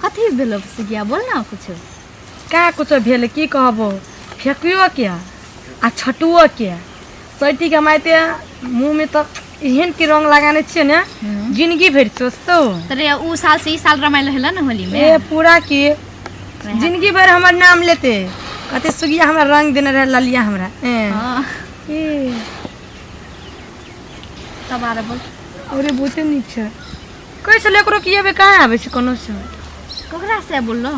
कथी भेलो से गया बोल ना कुछ का कुछ भेल की कहबो फेकुओ क्या आ छटुओ क्या सैटी के माइते मुंह में तो एहन के रंग लगाने छे ना जिंदगी भर सोचतो तरे उ साल से ई साल रमाइल हैला ना होली में ए पूरा की जिंदगी भर हमर नाम लेते कते सुगिया हमरा रंग देने रहे ललिया हमरा हां ए तबारे बोल अरे बहुते नीक छै कैसे लेकरो किएबे कहाँ आबे छै कोनो से ककरा से बोललो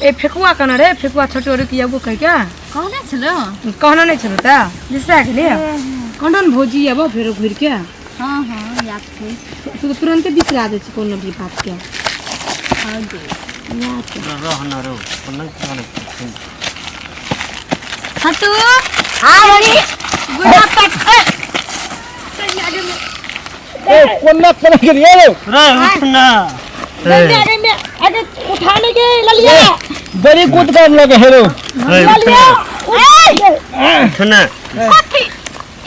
ए फेकुआ कना रे फेकुआ छोटो रे किएबो कह क्या कहने छलो कहना नहीं छलो त बिसरा गेले कंडन भोजी आबो फेर घुर के हां हां याद छै तू तुरंत बिसरा दे छै कोनो भी बात के हां दे याद रहना रो नहीं कहने हटू आवरी गुड़ा पट ए कोन्ना कोना के रे रे उठना अरे उठाने के ललिया बड़ी कूद कर लगे हेरो ललिया उठना कथी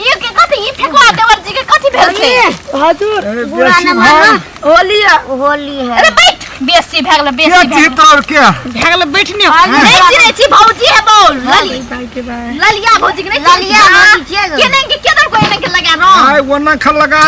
ये के कथी ई फेकुआ देवर जी के कथी भेल छै हाजुर बुरा न मानो होली है अरे बैठ बेसी भगला बेसी क्या जीत और क्या भगल बैठने नहीं चिरे छी भौजी है बोल लली के बाद ललिया भौजी के नहीं ललिया भौजी के नहीं के केदर कोई नहीं के लगा रो आय वना खल लगा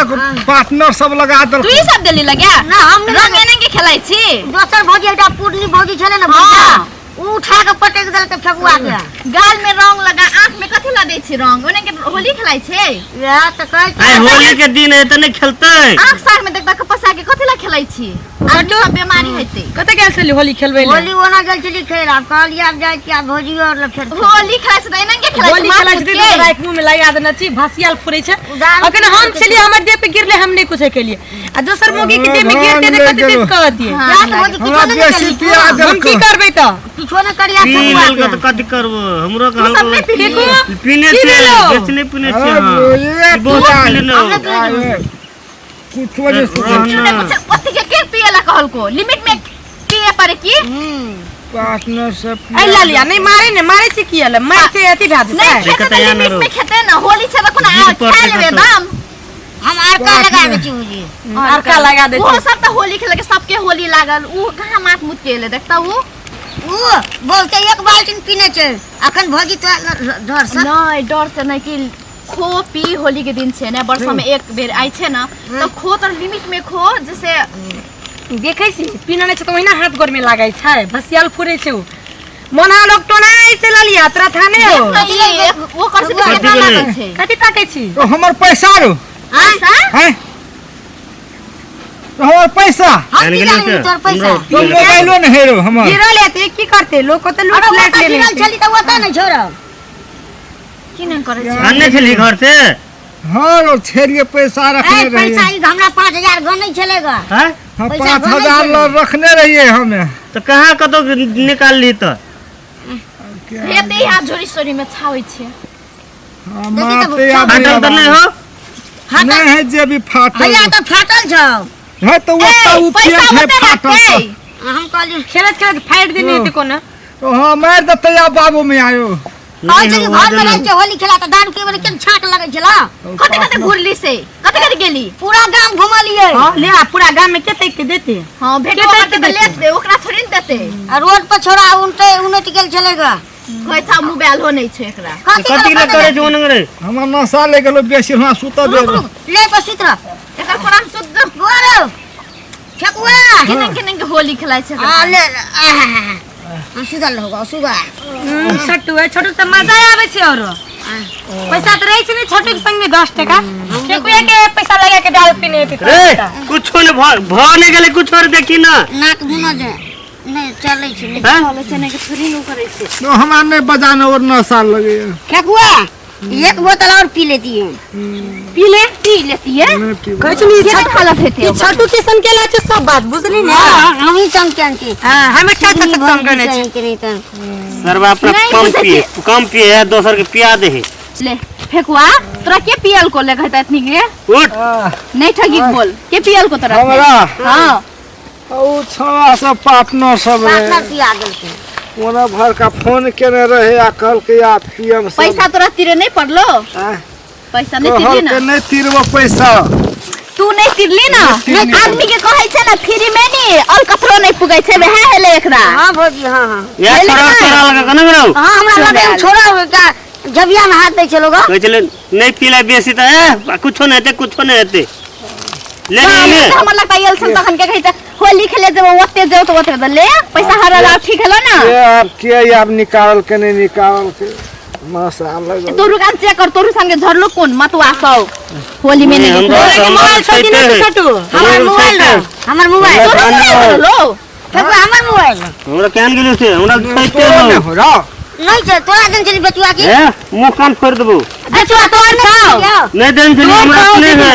पार्टनर सब लगा दल तू ही सब दिल्ली लगा ना हम रंग नहीं के खेलाई छी दोसर भौजी एकटा पुरली भौजी छले ना भौजी उ उठा के पटक देल के फेकुआ के गाल में रंग लगा आंख में कथि ला दे छी रंग ओने के होली खेलाई छे या त कह आय होली के दिन है त नहीं खेलते आंख साग में देखबा के पसा के कथि ला खेलाई छी अड्डू बीमारी हेते कते गेल छली होली खेलबै ले होली ओना गेल छली खेला कहलिया अब जाय छी भौजी और फेर होली खेलाई से नहीं के खेलाई होली खेलाई छी तो रात मुंह में लगा देना छी भासियाल फुरै छै अखन हम छली हमर देह पे गिरले हम नहीं कुछ के लिए आ दोसर मोगी के देह में गिरते त कते दिन कह दिए हमरा बेसी पिया हम की करबै त किछो न करिया पीने के तो कथि करबो हमरो कहल सब नहीं पीने को पीने से बेचने पीने से हां बहुत पीने कुछ वजह से पति के पियला कहल को लिमिट में पिए पारे की पार्टनर सब ए ललिया नहीं मारे से किया मार से अथी भा दे नहीं खेते लिमिट में खेते ना होली से तो कोना खा लेबे दाम हम आरका लगा दे छी जी आरका लगा दे वो सब तो होली खेले के सबके होली लागल उ कहां माथ मुत केले देखता उ बोलते एक बाल्टी पीने छै अखन भोगी तो डर से नहीं डर से नहीं कि खो पी होली के दिन छे ना वर्ष में एक बेर आइ छे ना तो खो तो लिमिट में खो जैसे देखै छी पीना नहीं छै तो महीना हाथ गोर में लागै छै भसियाल फुरै छै मना लोग टोनाई से ललिया तोरा थाने हो वो कर से कितना लागल छै कथि ताकै छी तो हमर पैसा रो हैं तो हमर पैसा हम की जानी तोर पैसा तो मोबाइलो न हेरो हमर गिरा लेते की करते लोग को तो लूट लाट ले ले चली त ओता नहीं छोड़ की नहीं करे छै अन्ने चली घर से हां रो छेरिए पैसा रखने रहिए पैसा ई हमरा 5000 गन नहीं चलेगा हैं हां 5000 रखने रहिए हमें तो कहां कतो निकाल ली तो हेते हाथ झोरी सोरी में छावै छै माते फाटल तो नहीं हो नहीं है जे भी फाटल भैया तो फाटल छौ है तो वो ऊपर है फाटल हम कहली खेलत खेलत फाइट देने थे कोना तो हां मार दते या बाबू में आयो और चली घर में रह के होली खेला त दारू के बने केन छाट लगै छला कते कते घुरली से कते कते गेली पूरा गांव घुमलिए हां ले आ पूरा गांव में केते के देते हां भेटो करके त ले दे ओकरा थोड़ी न देते आ रोड पर छोड़ा उनट गेल चलेगा कोई था मोबाइल हो नहीं छै एकरा कथि ले करे जोन रे हमर नशा ले गेलो बेसी हां सुत दे ले पर सुतरा एकर पुरान सुत गोरो फेकुआ केने के होली खेलाइ छै आ ले सुधल होगा सुगा छोटू है छोटू तो मजा आवे छै और पैसा तो रही छै ने छोटू के संग में 10 टका फेकुआ के पैसा लगा के डाल पीने थे रे कुछ ने भ नहीं गेले कुछ और देखी ना नाक मुना दे नहीं चले छै नहीं चले छै नहीं के थोड़ी नु करे छै तो हमरा नहीं बजाने और नशा लगे फेकुआ एक बोतल और पी लेती है पी लेती है कुछ नहीं क्या हालत है थे छोटू के संग केला छै सब बात बुझली ने हम ही चमचन के हां हमें क्या संग करने छै के नहीं तो सरवा अपना कम पिए है दोसर के पिया दे ले फेकुआ तोरा के पियल को ले कहता इतनी के उठ नहीं ठगी बोल के पियल को तोरा हमरा हां ओ छवा सब पार्टनर सब पार्टनर पिया गेल के ओना भर का फोन केने रहे आ कल के आप पीएम सब पैसा तोरा तीरे नहीं पड़लो पैसा नहीं तिरली ना नहीं तीरबो पैसा तू नहीं तिरली ना आदमी के कहै छै ना फ्री में नहीं और कथरो नहीं पुगै छै वहे हेले एकरा। हाँ भौजी हाँ हाँ या छोरा लगा कना करो हां हमरा लगे छोड़ा का जबिया में हाथ दे चलोगा कह चले नहीं पीला बेसी त कुछो नहीं हेते ले ले हमर लगता है एलसन तखन के कहै छै होली खेले जब ओते जाओ तो ओते ले पैसा हरला ठीक है ना। ये अब के अब निकाल के नहीं निकाल के मसाला तोरू काम चेक कर तोरू संगे झरलो कोन मतवा सब होली में नहीं मोबाइल छोड़ दी ना छोटू हमर मोबाइल लो फेकुआ हमर मोबाइल हमरा केहन गेलु से हमरा छैते हो रो नहीं छै तोरा दिन चली बेचुआ की ए मुंह कान फोड़ देबो बेचुआ तोर छौ नहीं दिन चली हमरा अपने है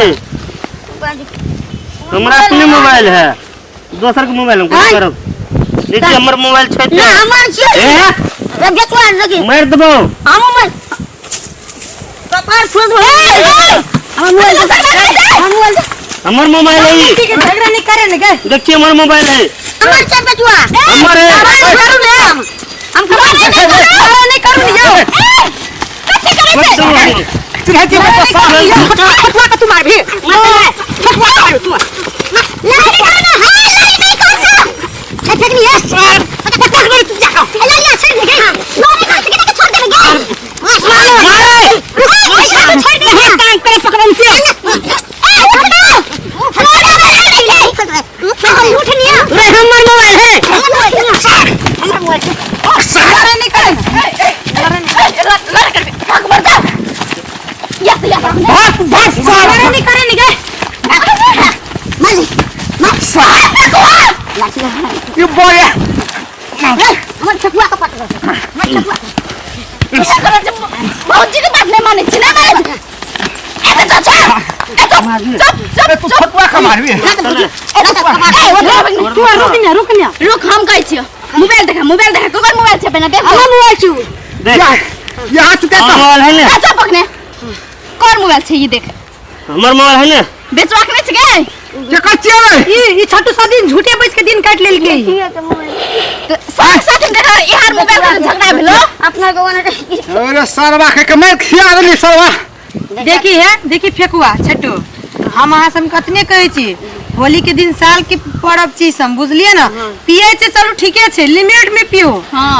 हमरा अपने मोबाइल है दोसर के मोबाइल हम क्या करब देखिए हमर मोबाइल छैते ना हमर छै ए बेचुआ लगी मार देबो हम मोबाइल कपार छोड़ दो हमर मोबाइल हमर मोबाइल है ठीक है झगड़ा नहीं करे ना के देखिए हमर मोबाइल है हमर छै बेचुआ हमर है हम नहीं करू जाओ कथि करे छै फटवा का तू मार भी फटवा मार तू नहीं करना नहीं करना है फेंकनी है पकड़ तू जा ले ले छोड़ दे नो नहीं कर छोड़ दे मार छोड़ दे टाइम पे पकड़न से उठनिया हमर मोबाइल है हमर मोबाइल सारा नहीं कर बस सारा नहीं करे नहीं गए ये बोले हमर छकुआ का पकड़ हमर छकुआ बहुत जी के बात नहीं माने छी ना मारे तू फटवा का मारबी रुक हम कहै छियो मोबाइल देखा कोकर मोबाइल छै पहले देख हमर मोबाइल छु देख यहाँ तू कहता मोबाइल है ना अच्छा पकने कोर मोबाइल छै ये देख हमर मोबाइल है ना बेचवा के नहीं छै ये कच्चे ये छोटू सा दिन झूठे बेच के दिन काट लेल के साथ देखा यार मोबाइल का झगड़ा भेलो अपना गवाना अरे सरवा के मैं खिया देली सरवा देखी फेकुआ छट्टू हम अहाँ सब कतने कहै छी होली के दिन साल के पर्व चीज हम बुझलिए ना पिए छै चलो ठीके छै लिमिट में पियो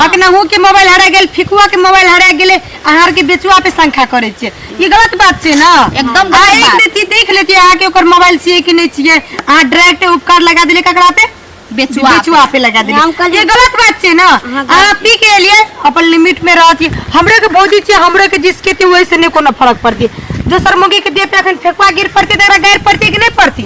अखना हो के मोबाइल हरा गेल फेकुआ के मोबाइल हरा गेले आहार के बेचुआ पे शंका करे छै ये गलत बात छै ना एकदम एक देती देख लेती अहाँ के ओकर मोबाइल छिए कि नहीं छिए अहाँ डायरेक्ट उपकार लगा दिले ककरा पे बेचुआ पे लगा दिले ये गलत बात छै ना अहाँ पी के लिए अपन लिमिट में रहती हमरे के भौजी छै हमरे के जिसके थी वैसे नहीं कोनो फर्क पड़ती दोसर मुगी के देह पे अखन फेकुआ गिर पड़ती तेरा गैर पड़ती कि नहीं पड़ती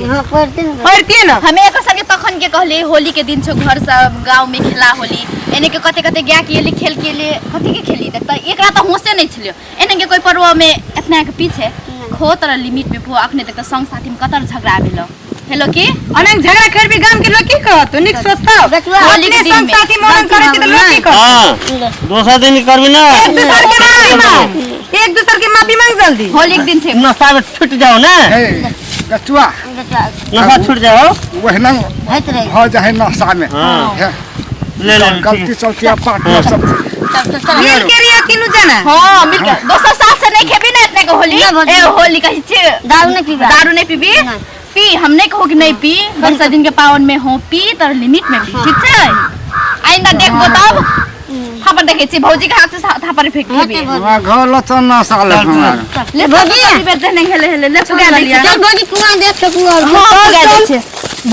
पड़ती है ना हमें एक संगे तखन के कहले होली के दिन छो घर सब गांव में खेला होली एने के कते कते गया के लिए खेल के लिए कथि के खेली त एकरा त होशे नहीं छलियो एने के कोई पर्व में अपना के पीछे खो तर लिमिट में पो अखने तक संग साथी में कतर झगड़ा भेलो हेलो की अनेक झगड़ा खेल भी गांव के लोग की कहत निक सोचता होली के दिन साथी मोरन करे त लोग की कहत हां दोसर दिन करबी ना एक दूसर के माफी मांग जल्दी होली के दिन छे नशा में छूट जाओ ना कचुआ नशा छूट जाओ वहना होत रहे हो जाए नशा में हां ले ले गलती चलती पार्टनर सब मिल के रिया किनु जाना हां मिल के दोसर साथ से नहीं खेबी ना इतने को होली ए होली कहि छे दारू नहीं पीबी पी हम नहीं कहो कि नहीं पी वर्षा दिन के पावन में हो पी तर लिमिट में पी ठीक है आइंदा देखबो तब थापर देखे छी भौजी के हाथ से थापर फेंक देबी घर लचन नशा ले भौजी बेटे नहीं हेले ले चल भौजी कुआं देख के कुआं